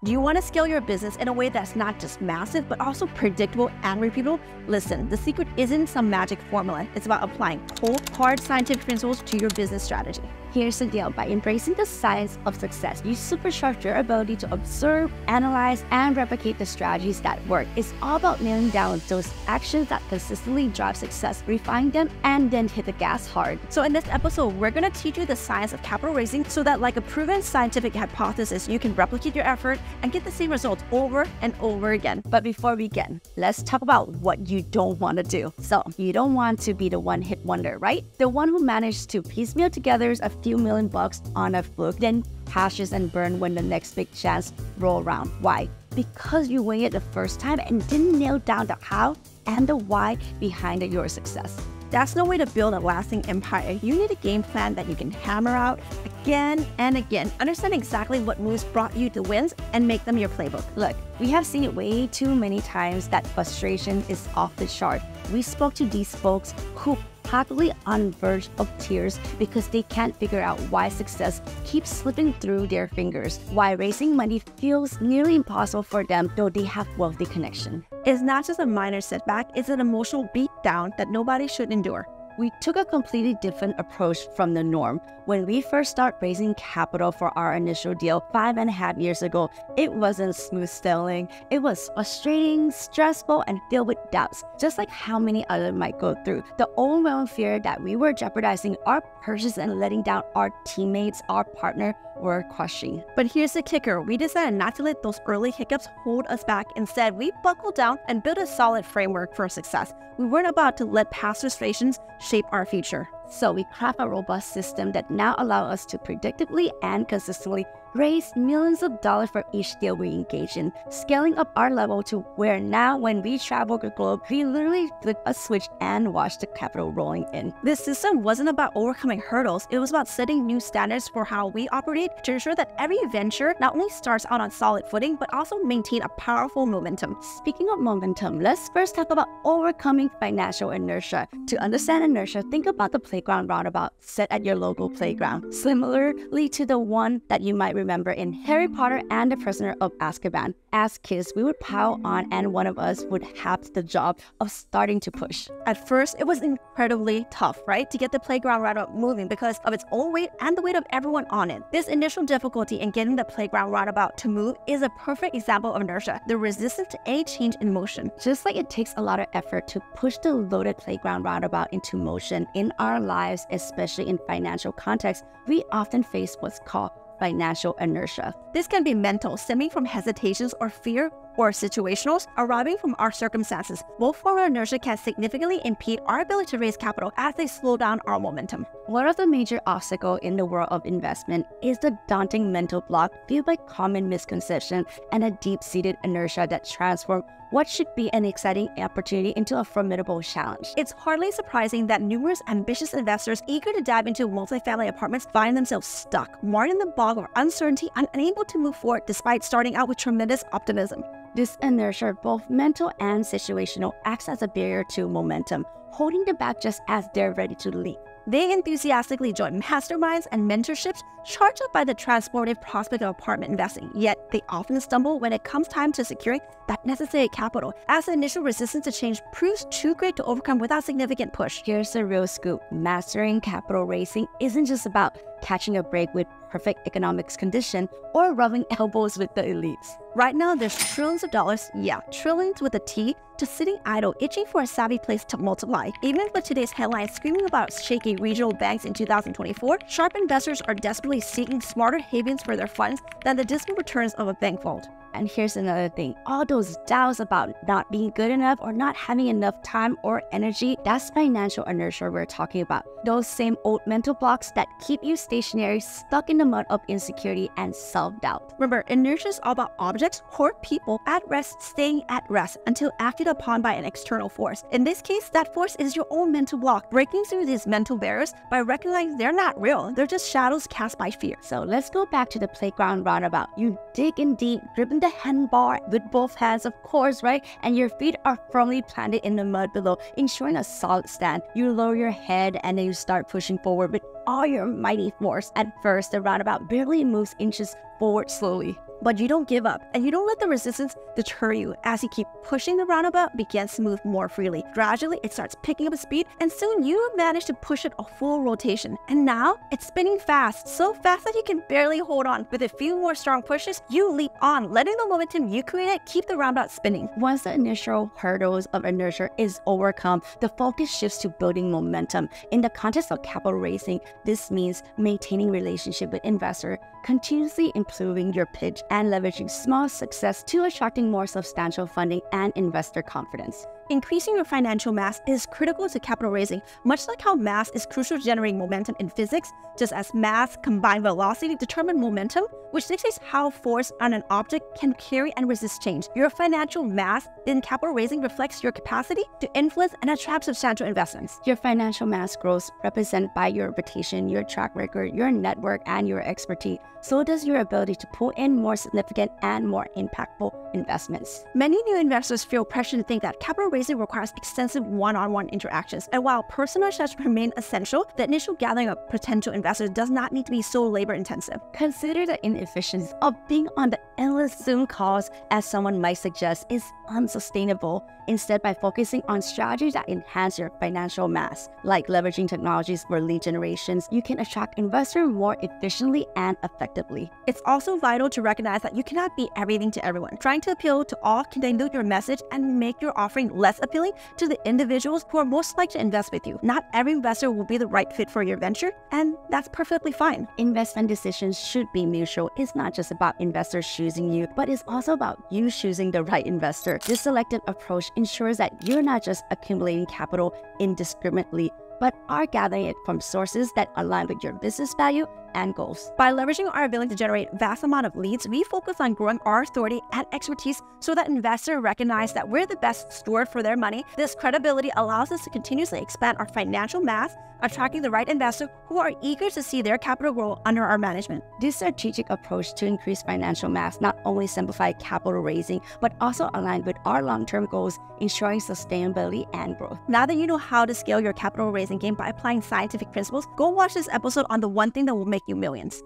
Do you want to scale your business in a way that's not just massive, but also predictable and repeatable? Listen, the secret isn't some magic formula. It's about applying cold, hard scientific principles to your business strategy. Here's the deal. By embracing the science of success, you supercharge your ability to observe, analyze, and replicate the strategies that work. It's all about nailing down those actions that consistently drive success, refine them, and then hit the gas hard. So in this episode, we're going to teach you the science of capital raising so that, like a proven scientific hypothesis, you can replicate your effort and get the same results over and over again. But before we begin, let's talk about what you don't want to do. So you don't want to be the one-hit wonder, right? The one who managed to piecemeal together a few million bucks on a fluke, then crashes and burn when the next big chance roll around. Why? Because you winged it the first time and didn't nail down the how and the why behind your success. That's no way to build a lasting empire. You need a game plan that you can hammer out again and again. Understand exactly what moves brought you the wins and make them your playbook. Look, we have seen it way too many times that frustration is off the chart. We spoke to these folks who practically on verge of tears because they can't figure out why success keeps slipping through their fingers, why raising money feels nearly impossible for them though they have wealthy connection. It's not just a minor setback, it's an emotional beatdown that nobody should endure. We took a completely different approach from the norm. When we first started raising capital for our initial deal 5.5 years ago, it wasn't smooth sailing. It was frustrating, stressful, and filled with doubts, just like how many others might go through. The overwhelming fear that we were jeopardizing our purchase and letting down our teammates, our partner, were crushing. But here's the kicker. We decided not to let those early hiccups hold us back. Instead, we buckled down and built a solid framework for success. We weren't about to let past frustrations shape our future. So we craft a robust system that now allows us to predictably and consistently raise millions of dollars for each deal we engage in, scaling up our level to where now when we travel the globe, we literally flip a switch and watch the capital rolling in. This system wasn't about overcoming hurdles. It was about setting new standards for how we operate to ensure that every venture not only starts out on solid footing, but also maintain a powerful momentum. Speaking of momentum, let's first talk about overcoming financial inertia. To understand inertia, think about the playground roundabout set at your local playground, similarly to the one that you might remember in Harry Potter and the Prisoner of Azkaban. As kids, we would pile on and one of us would have the job of starting to push. At first, it was incredibly tough, right, to get the playground roundabout moving because of its own weight and the weight of everyone on it. This initial difficulty in getting the playground roundabout to move is a perfect example of inertia, the resistance to any change in motion. Just like it takes a lot of effort to push the loaded playground roundabout into motion in our lives, especially in financial context, we often face what's called financial inertia. This can be mental, stemming from hesitations or fear, or situational, arriving from our circumstances. Both forms of inertia can significantly impede our ability to raise capital as they slow down our momentum. One of the major obstacles in the world of investment is the daunting mental block fueled by common misconception and a deep-seated inertia that transforms what should be an exciting opportunity into a formidable challenge. It's hardly surprising that numerous ambitious investors eager to dive into multifamily apartments find themselves stuck, marred in the bog of uncertainty and unable to move forward despite starting out with tremendous optimism. This inertia, both mental and situational, acts as a barrier to momentum, holding them back just as they're ready to leap. They enthusiastically join masterminds and mentorships charged up by the transformative prospect of apartment investing, yet they often stumble when it comes time to securing that necessary capital, as the initial resistance to change proves too great to overcome without significant push. Here's the real scoop. Mastering capital raising isn't just about catching a break with perfect economics condition or rubbing elbows with the elites. Right now, there's trillions of dollars, trillions with a T, just sitting idle, itching for a savvy place to multiply. Even with today's headlines screaming about shaky regional banks in 2024, sharp investors are desperately seeking smarter havens for their funds than the dismal returns of a bank vault. And here's another thing. All those doubts about not being good enough or not having enough time or energy, that's financial inertia we're talking about. Those same old mental blocks that keep you stationary, stuck in the mud of insecurity and self-doubt. Remember, inertia is all about objects or people at rest, staying at rest until acted upon by an external force. In this case, that force is your own mental block. Breaking through these mental barriers by recognizing they're not real, they're just shadows cast by fear. So let's go back to the playground roundabout. You dig in deep, gripping the handbar with both hands, of course, right? And your feet are firmly planted in the mud below, ensuring a solid stand. You lower your head and then you start pushing forward with all your mighty force. At first, the roundabout barely moves inches forward slowly. But you don't give up, and you don't let the resistance deter you. As you keep pushing, the roundabout begins to move more freely. Gradually, it starts picking up speed, and soon you have managed to push it a full rotation. And now, it's spinning fast, so fast that you can barely hold on. With a few more strong pushes, you leap on, letting the momentum you created keep the roundabout spinning. Once the initial hurdles of inertia is overcome, the focus shifts to building momentum. In the context of capital raising, this means maintaining relationship with investor, continuously improving your pitch, and leveraging small success to attracting more substantial funding and investor confidence. Increasing your financial mass is critical to capital raising, much like how mass is crucial to generating momentum in physics. Just as mass combined velocity determine momentum, which dictates how force on an object can carry and resist change. Your financial mass in capital raising reflects your capacity to influence and attract substantial investments. Your financial mass grows represented by your reputation, your track record, your network, and your expertise. So does your ability to pull in more significant and more impactful investments. Many new investors feel pressure to think that capital raising requires extensive one-on-one interactions. And while personal touch remain essential, the initial gathering of potential investors does not need to be so labor-intensive. Consider the inefficiency of being on the endless Zoom calls, as someone might suggest, is unsustainable. Instead, by focusing on strategies that enhance your financial mass, like leveraging technologies for lead generations, you can attract investors more efficiently and effectively. It's also vital to recognize that you cannot be everything to everyone. Trying to appeal to all can dilute your message and make your offering less appealing to the individuals who are most likely to invest with you. Not every investor will be the right fit for your venture, and that's perfectly fine. Investment decisions should be mutual. It's not just about investors choosing you, but it's also about you choosing the right investor. This selective approach ensures that you're not just accumulating capital indiscriminately, but are gathering it from sources that align with your business value and goals. By leveraging our ability to generate vast amount of leads, we focus on growing our authority and expertise so that investors recognize that we're the best steward for their money. This credibility allows us to continuously expand our financial mass, attracting the right investors who are eager to see their capital grow under our management. This strategic approach to increase financial mass not only simplifies capital raising, but also aligns with our long-term goals, ensuring sustainability and growth. Now that you know how to scale your capital raising game by applying scientific principles, go watch this episode on the one thing that will make you millions.